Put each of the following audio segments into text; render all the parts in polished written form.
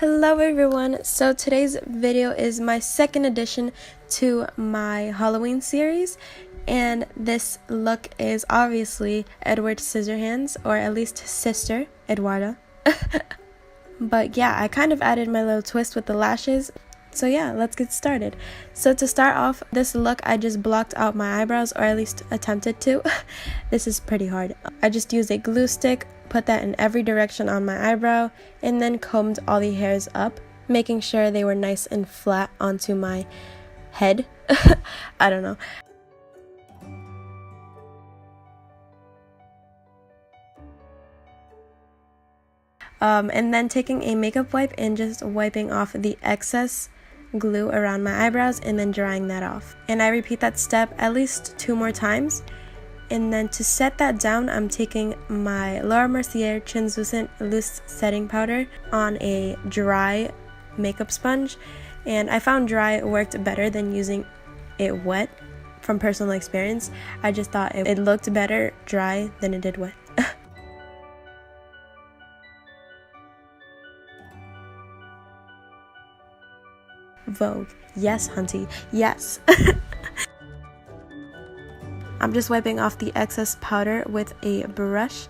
Hello everyone, so today's video is my second addition to my Halloween series, and this look is obviously Edward Scissorhands, or at least sister Eduarda. But yeah, I kind of added my little twist with the lashes. So yeah, let's get started. So to start off this look, I just blocked out my eyebrows, or at least attempted to. This is pretty hard. I just used a glue stick, put that in every direction on my eyebrow, and then combed all the hairs up, making sure they were nice and flat onto my head. I don't know. And then taking a makeup wipe and just wiping off the excess glue around my eyebrows and then drying that off. And I repeat that step at least 2 more times. And then to set that down, I'm taking my Mercier translucent loose setting powder on a dry makeup sponge, and I found dry worked better than using it wet from personal experience. I just thought it looked better dry than it did wet. Vogue. Yes, hunty. Yes. I'm just wiping off the excess powder with a brush.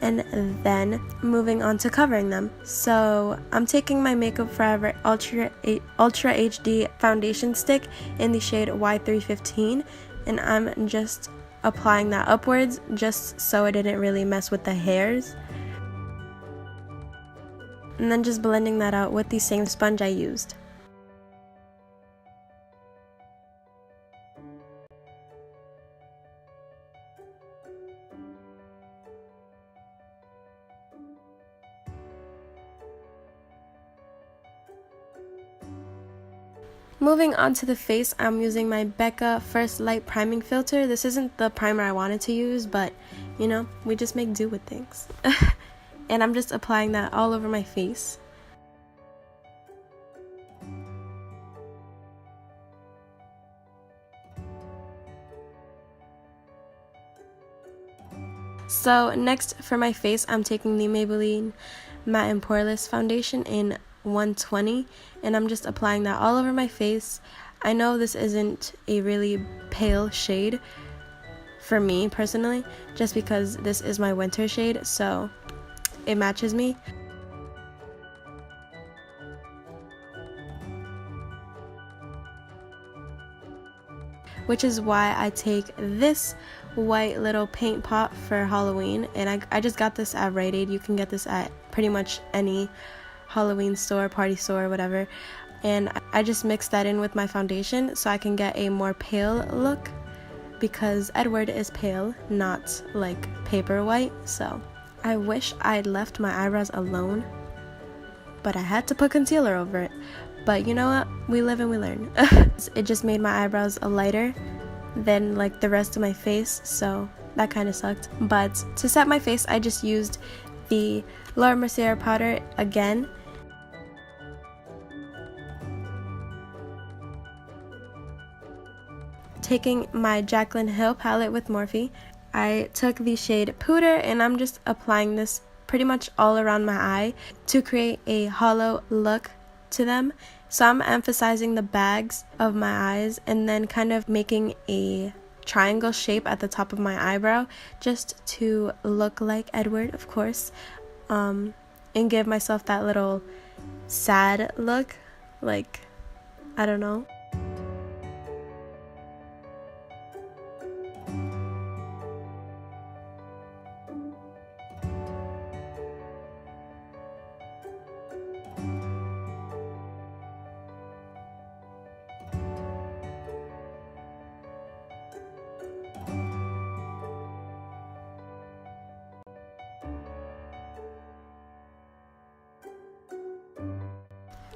And then moving on to covering them. So I'm taking my Makeup Forever Ultra HD foundation stick in the shade Y315, and I'm just applying that upwards just so it didn't really mess with the hairs. And then just blending that out with the same sponge I used. Moving on to the face, I'm using my Becca First Light Priming Filter. This isn't the primer I wanted to use, but you know, we just make do with things. And I'm just applying that all over my face. So next for my face, I'm taking the Maybelline Matte and Poreless Foundation in 120, and I'm just applying that all over my face. I know this isn't a really pale shade for me personally, just because this is my winter shade, so it matches me. Which is why I take this white little paint pot for Halloween, and I just got this at Rite Aid. You can get this at pretty much any Halloween store, party store, whatever. And I just mixed that in with my foundation so I can get a more pale look, because Edward is pale, not like paper white. So I wish I'd left my eyebrows alone, but I had to put concealer over it. But you know what? We live and we learn. It just made my eyebrows lighter than like the rest of my face, so that kind of sucked. But to set my face, I just used the Mercier powder again. Taking my Jaclyn Hill palette with Morphe, I took the shade Pooter, and I'm just applying this pretty much all around my eye to create a hollow look to them. So I'm emphasizing the bags of my eyes and then kind of making a triangle shape at the top of my eyebrow just to look like Edward, of course, and give myself that little sad look, like, I don't know.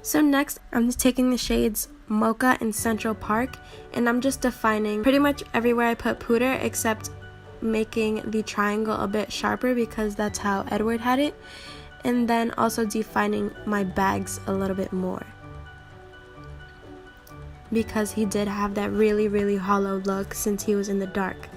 So next, I'm just taking the shades Mocha and Central Park, and I'm just defining pretty much everywhere I put Pooter, except making the triangle a bit sharper because that's how Edward had it, and then also defining my bags a little bit more because he did have that really hollow look since he was in the dark.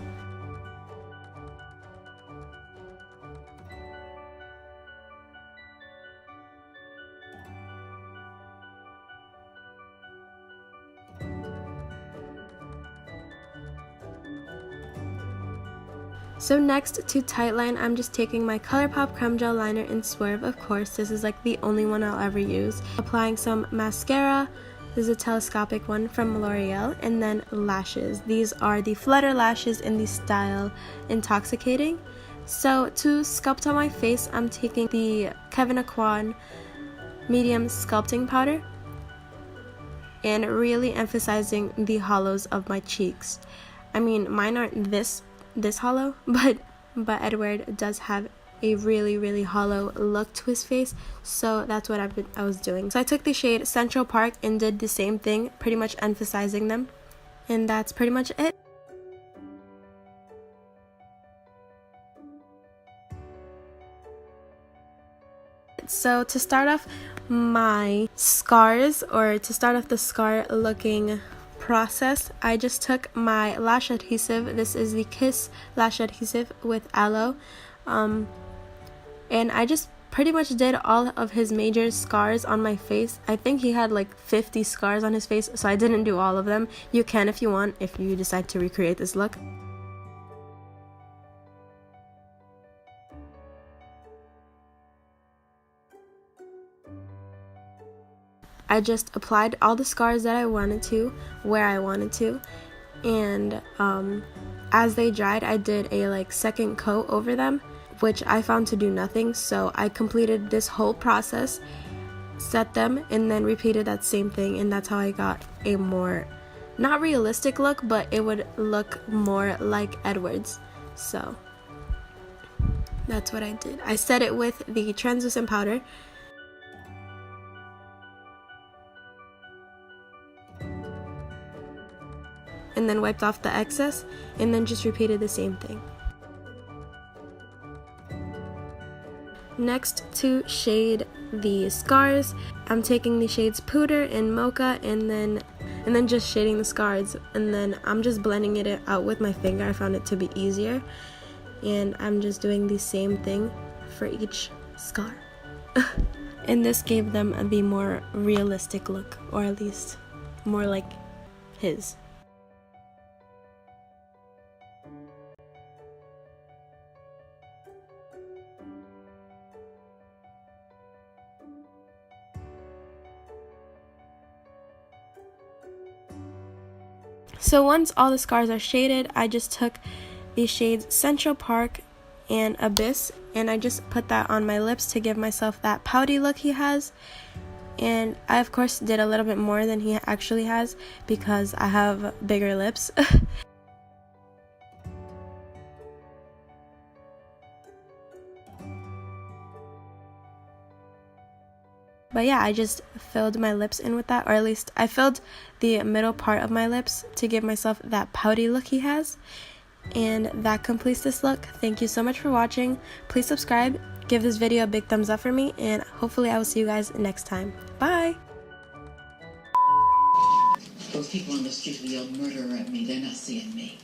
So next to Tightline, I'm just taking my Colourpop Creme Gel Liner in Swerve, of course. This is like the only one I'll ever use. Applying some mascara. This is a telescopic one from L'Oreal. And then lashes. These are the Flutter lashes in the style Intoxicating. So to sculpt on my face, I'm taking the Kevyn Aucoin medium sculpting powder and really emphasizing the hollows of my cheeks. I mean, mine aren't this hollow, but Edward does have a really hollow look to his face, so that's what I was doing. So I took the shade Central Park and did the same thing, pretty much emphasizing them, and that's pretty much it. So to start off my scars, or to start off the scar looking process, I just took my lash adhesive. This is the Kiss lash adhesive with Aloe, and I just pretty much did all of his major scars on my face. I think he had like 50 scars on his face, so I didn't do all of them. You can if you want, if you decide to recreate this look. I just applied all the scars that I wanted to, where I wanted to, and as they dried, I did a like second coat over them, which I found to do nothing. So I completed this whole process, set them, and then repeated that same thing, and that's how I got a more, not realistic look, but it would look more like Edward's. So that's what I did. I set it with the translucent powder. And then wiped off the excess, and then just repeated the same thing. Next, to shade the scars, I'm taking the shades Pooter and Mocha, and then just shading the scars, and then I'm just blending it out with my finger. I found it to be easier, and I'm just doing the same thing for each scar. And this gave them the more realistic look, or at least more like his. So once all the scars are shaded, I just took the shades Central Park and Abyss, and I just put that on my lips to give myself that pouty look he has. And I of course did a little bit more than he actually has because I have bigger lips. But yeah, I just filled my lips in with that, or at least I filled the middle part of my lips to give myself that pouty look he has. And that completes this look. Thank you so much for watching. Please subscribe, give this video a big thumbs up for me, and hopefully I will see you guys next time. Bye! Those people on the street will yell murder at me. They're not seeing me.